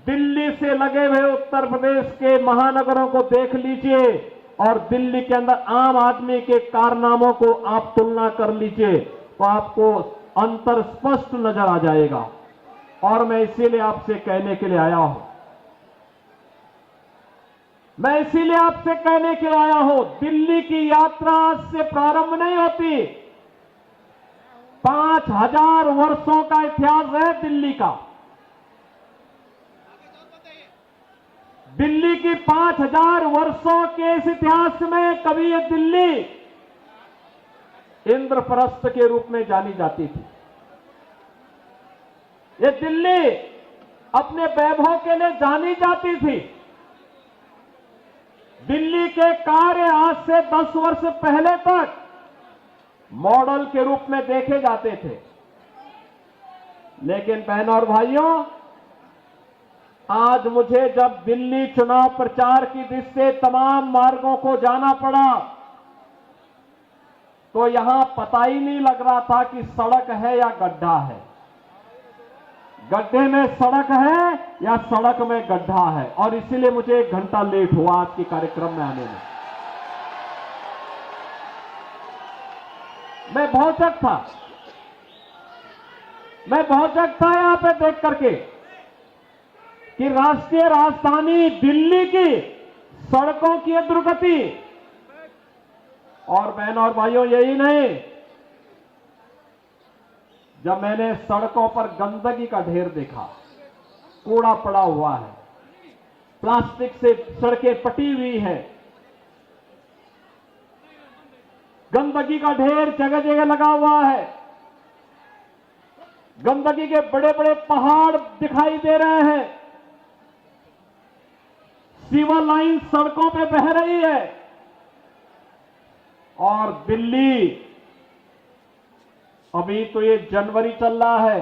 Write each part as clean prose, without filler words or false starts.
दिल्ली से लगे हुए उत्तर प्रदेश के महानगरों को देख लीजिए और दिल्ली के अंदर आम आदमी के कारनामों को आप तुलना कर लीजिए तो आपको अंतर स्पष्ट नजर आ जाएगा। और मैं इसीलिए आपसे कहने के लिए आया हूं, दिल्ली की यात्रा आज से प्रारंभ नहीं होती। 5000 वर्षों का इतिहास है दिल्ली का। दिल्ली की 5000 वर्षों के इस इतिहास में कभी ये दिल्ली इंद्रप्रस्थ के रूप में जानी जाती थी। ये दिल्ली अपने वैभव के लिए जानी जाती थी। दिल्ली के कार्य आज से 10 वर्ष पहले तक मॉडल के रूप में देखे जाते थे। लेकिन बहनों और भाइयों, आज मुझे जब दिल्ली चुनाव प्रचार की दृष्टि से तमाम मार्गों को जाना पड़ा तो यहां पता ही नहीं लग रहा था कि सड़क है या गड्ढा है, गड्ढे में सड़क है या सड़क में गड्ढा है। और इसीलिए मुझे 1 घंटा लेट हुआ आज के कार्यक्रम में आने में। मैं भौचक था यहां पे देख करके कि राष्ट्रीय राजधानी दिल्ली की सड़कों की दुर्गति। और बहनों और भाइयों, यही नहीं, जब मैंने सड़कों पर गंदगी का ढेर देखा, कूड़ा पड़ा हुआ है, प्लास्टिक से सड़कें पटी हुई है, गंदगी का ढेर जगह जगह लगा हुआ है, गंदगी के बड़े बड़े पहाड़ दिखाई दे रहे हैं, सीवर लाइन सड़कों पे बह रही है। और दिल्ली, अभी तो ये जनवरी चल रहा है,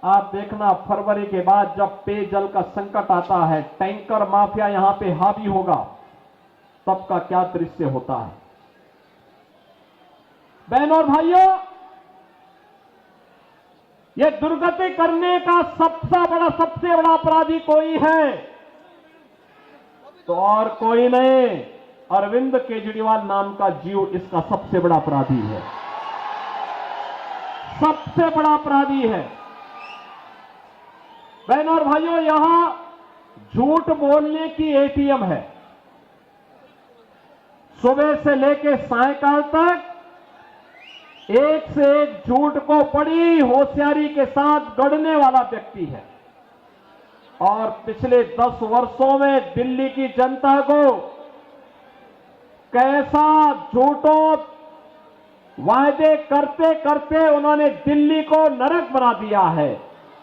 आप देखना फरवरी के बाद जब पेयजल का संकट आता है, टैंकर माफिया यहां पे हावी होगा, तब का क्या दृश्य होता है। बहनों और भाइयों, ये दुर्गति करने का सबसे बड़ा अपराधी कोई है तो और कोई नहीं, अरविंद केजरीवाल नाम का जीव इसका सबसे बड़ा अपराधी है, सबसे बड़ा अपराधी है। बहनों और भाइयों, यहां झूठ बोलने की एटीएम है। सुबह से लेकर सायकाल तक एक से एक झूठ को बड़ी होशियारी के साथ गढ़ने वाला व्यक्ति है। और पिछले 10 वर्षों में दिल्ली की जनता को कैसा झूठों वायदे करते करते उन्होंने दिल्ली को नरक बना दिया है।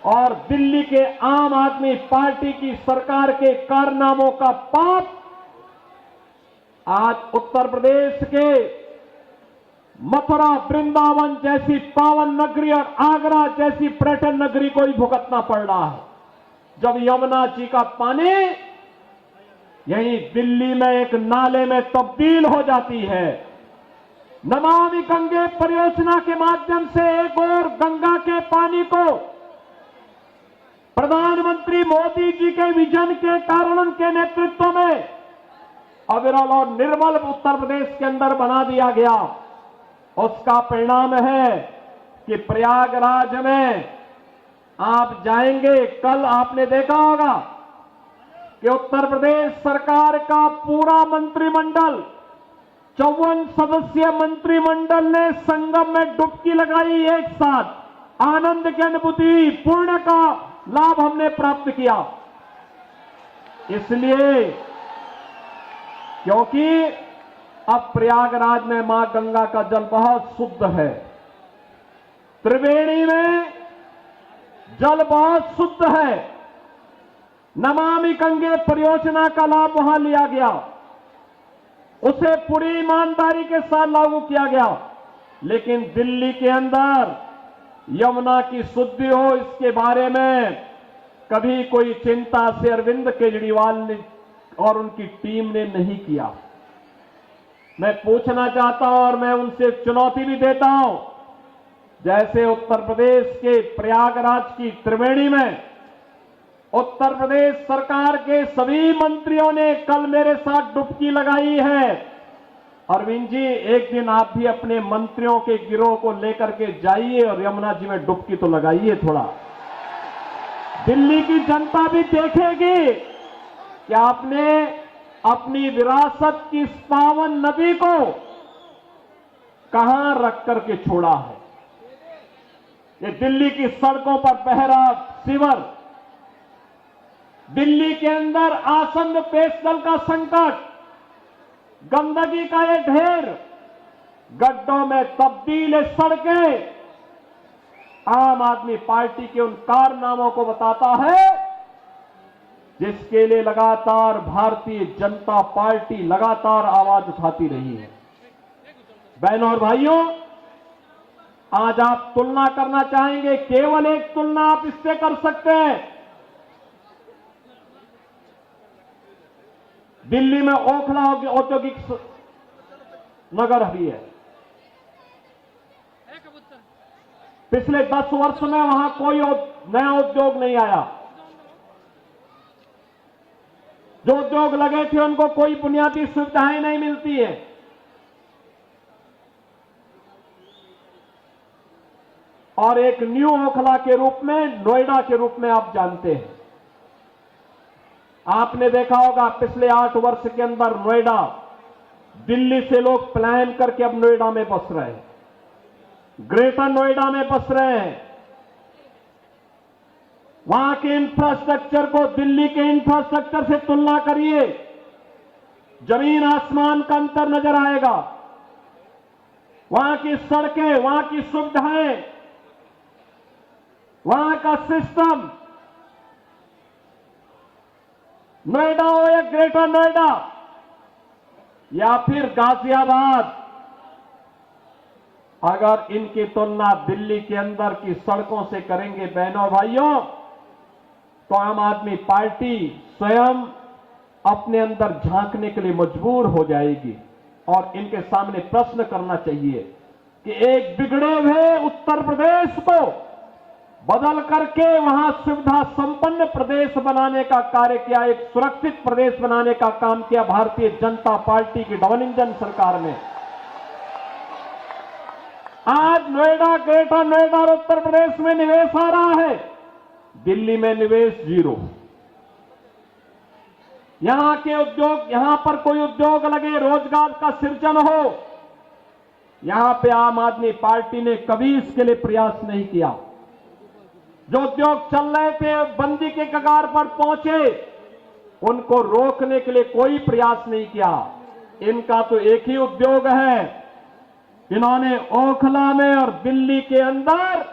और दिल्ली के आम आदमी पार्टी की सरकार के कारनामों का पाप आज उत्तर प्रदेश के मथुरा, वृंदावन जैसी पावन नगरी और आगरा जैसी पर्यटन नगरी को ही भुगतना पड़ रहा है। जब यमुना जी का पानी यही दिल्ली में एक नाले में तब्दील हो जाती है, नमामि गंगे परियोजना के माध्यम से एक और गंगा के पानी को प्रधानमंत्री मोदी जी के विजन के कारण, उनके नेतृत्व में अविरल और निर्मल उत्तर प्रदेश के अंदर बना दिया गया। उसका परिणाम है कि प्रयागराज में आप जाएंगे, कल आपने देखा होगा कि उत्तर प्रदेश सरकार का पूरा मंत्रिमंडल, 54 सदस्यीय मंत्रिमंडल ने संगम में डुबकी लगाई। एक साथ आनंद की अनुभूति, पुण्य का लाभ हमने प्राप्त किया। इसलिए क्योंकि अब प्रयागराज में मां गंगा का जल बहुत शुद्ध है, त्रिवेणी में जल बहुत शुद्ध है। नमामि गंगे परियोजना का लाभ वहां लिया गया, उसे पूरी ईमानदारी के साथ लागू किया गया। लेकिन दिल्ली के अंदर यमुना की शुद्धि हो, इसके बारे में कभी कोई चिंता से अरविंद केजरीवाल ने और उनकी टीम ने नहीं किया। मैं पूछना चाहता हूं और मैं उनसे चुनौती भी देता हूं, जैसे उत्तर प्रदेश के प्रयागराज की त्रिवेणी में उत्तर प्रदेश सरकार के सभी मंत्रियों ने कल मेरे साथ डुबकी लगाई है। अरविंद जी, एक दिन आप भी अपने मंत्रियों के गिरोह को लेकर के जाइए और यमुना जी में डुबकी तो लगाइए थोड़ा। दिल्ली की जनता भी देखेगी कि आपने अपनी विरासत की इस पावन नदी को कहां रख करके छोड़ा है। ये दिल्ली की सड़कों पर बह रहा सीवर, दिल्ली के अंदर आसन्न पेयजल का संकट, गंदगी का ये ढेर, गड्ढों में तब्दील सड़कें आम आदमी पार्टी के उन कारनामों को बताता है जिसके लिए लगातार भारतीय जनता पार्टी लगातार आवाज उठाती रही है। बहनों और भाइयों, आज आप तुलना करना चाहेंगे, केवल एक तुलना आप इससे कर सकते हैं। दिल्ली में ओखला औद्योगिक नगर भी है। पिछले 10 वर्ष में वहां कोई नया उद्योग नहीं आया। जो उद्योग लगे थे उनको कोई बुनियादी सुविधाएं नहीं मिलती है। और एक न्यू ओखला के रूप में, नोएडा के रूप में आप जानते हैं। आपने देखा होगा पिछले 8 वर्ष के अंदर नोएडा, दिल्ली से लोग प्लान करके अब नोएडा में बस रहे हैं, ग्रेटर नोएडा में बस रहे हैं। वहां के इंफ्रास्ट्रक्चर को दिल्ली के इंफ्रास्ट्रक्चर से तुलना करिए, जमीन आसमान का अंतर नजर आएगा। वहां की सड़कें, वहां की सुविधाएं, वहां का सिस्टम, नोएडा हो या ग्रेटर नोएडा या फिर गाजियाबाद, अगर इनकी तुलना दिल्ली के अंदर की सड़कों से करेंगे बहनों भाइयों, तो आम आदमी पार्टी स्वयं अपने अंदर झांकने के लिए मजबूर हो जाएगी और इनके सामने प्रश्न करना चाहिए कि एक बिगड़े हुए उत्तर प्रदेश को बदल करके वहां सुविधा संपन्न प्रदेश बनाने का कार्य किया, एक सुरक्षित प्रदेश बनाने का काम किया भारतीय जनता पार्टी की डबल इंजन सरकार ने। आज नोएडा, ग्रेटर नोएडा और उत्तर प्रदेश में निवेश आ रहा है, दिल्ली में निवेश 0। यहां के उद्योग, यहां पर कोई उद्योग लगे, रोजगार का सृजन हो, यहां पे आम आदमी पार्टी ने कभी इसके लिए प्रयास नहीं किया। जो उद्योग चल रहे थे, बंदी के कगार पर पहुंचे, उनको रोकने के लिए कोई प्रयास नहीं किया। इनका तो एक ही उद्योग है, इन्होंने ओखला में और दिल्ली के अंदर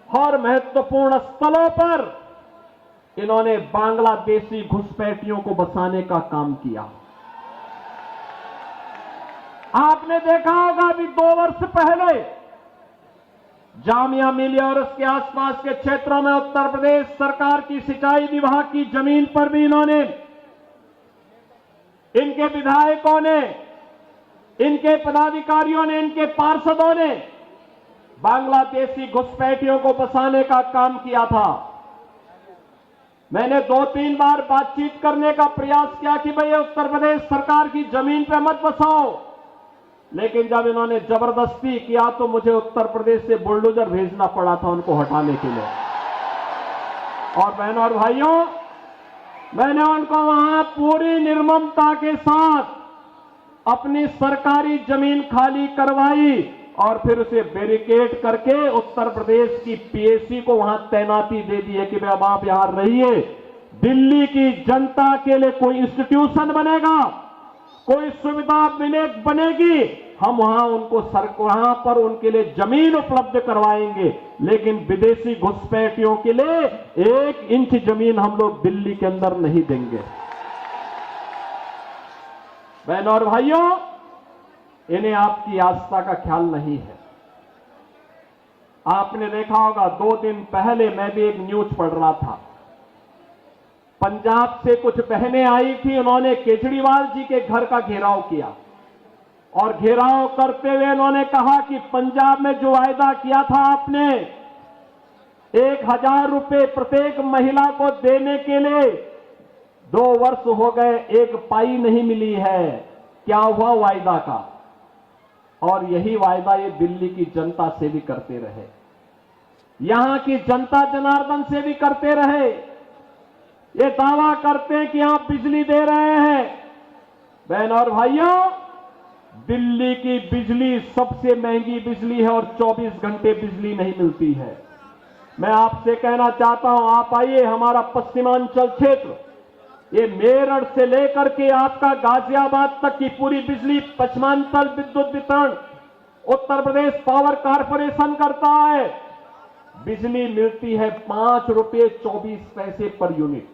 हर महत्वपूर्ण स्थलों पर इन्होंने बांग्लादेशी घुसपैठियों को बसाने का काम किया। आपने देखा होगा अभी 2 वर्ष पहले जामिया मिलिया और उसके आसपास के क्षेत्रों में उत्तर प्रदेश सरकार की सिंचाई विभाग की जमीन पर भी इन्होंने, इनके विधायकों ने, इनके पदाधिकारियों ने, इनके पार्षदों ने बांग्लादेशी घुसपैठियों को बसाने का काम किया था। मैंने 2-3 बार बातचीत करने का प्रयास किया कि भाई उत्तर प्रदेश सरकार की जमीन पर मत बसाओ, लेकिन जब इन्होंने जबरदस्ती किया तो मुझे उत्तर प्रदेश से बुलडोजर भेजना पड़ा था उनको हटाने के लिए। और बहनों और भाइयों, मैंने उनको वहां पूरी निर्ममता के साथ अपनी सरकारी जमीन खाली करवाई और फिर उसे बैरिकेड करके उत्तर प्रदेश की पीएसी को वहां तैनाती दे दी है कि भाई अब आप यहां रहिए। दिल्ली की जनता के लिए कोई इंस्टीट्यूशन बनेगा, कोई सुविधा बनेगी, हम वहां उनको वहां पर उनके लिए जमीन उपलब्ध करवाएंगे, लेकिन विदेशी घुसपैठियों के लिए 1 इंच जमीन हम लोग दिल्ली के अंदर नहीं देंगे। बहनों और भाइयों, इन्हें आपकी आस्था का ख्याल नहीं है। आपने देखा होगा 2 दिन पहले मैं भी एक न्यूज पढ़ रहा था, पंजाब से कुछ बहनें आई थी, उन्होंने केजरीवाल जी के घर का घेराव किया और घेराव करते हुए उन्होंने कहा कि पंजाब में जो वायदा किया था आपने 1,000 रुपए प्रत्येक महिला को देने के लिए 2 वर्ष हो गए, एक पाई नहीं मिली है। क्या हुआ वायदा का? और यही वायदा ये दिल्ली की जनता से भी करते रहे, यहां की जनता जनार्दन से भी करते रहे। ये दावा करते हैं कि आप बिजली दे रहे हैं। बहन और भाइयों, दिल्ली की बिजली सबसे महंगी बिजली है और 24 घंटे बिजली नहीं मिलती है। मैं आपसे कहना चाहता हूं, आप आइए हमारा पश्चिमांचल क्षेत्र, ये मेरठ से लेकर के आपका गाजियाबाद तक की पूरी बिजली पश्चिमांचल विद्युत वितरण उत्तर प्रदेश पावर कारपोरेशन करता है। बिजली मिलती है 5 रुपये 24 पैसे पर यूनिट।